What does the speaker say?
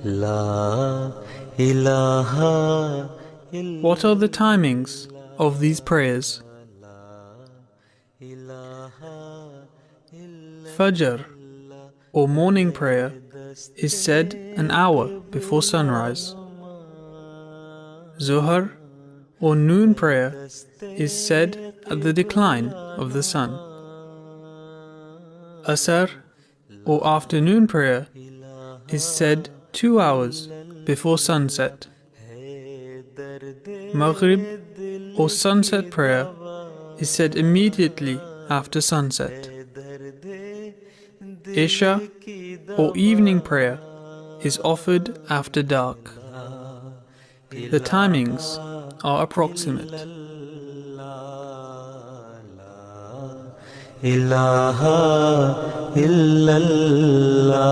La ilaha illa What are the timings of these prayers? ilaha illa Fajr, or morning prayer, is said an hour before sunrise. Zuhr, or noon prayer, is said at the decline of the sun. Asr, or afternoon prayer, is said 2 hours before sunset. Maghrib, or sunset prayer, is said immediately after sunset. Isha, or evening prayer, is offered after dark. The timings are approximate. ilaha illallah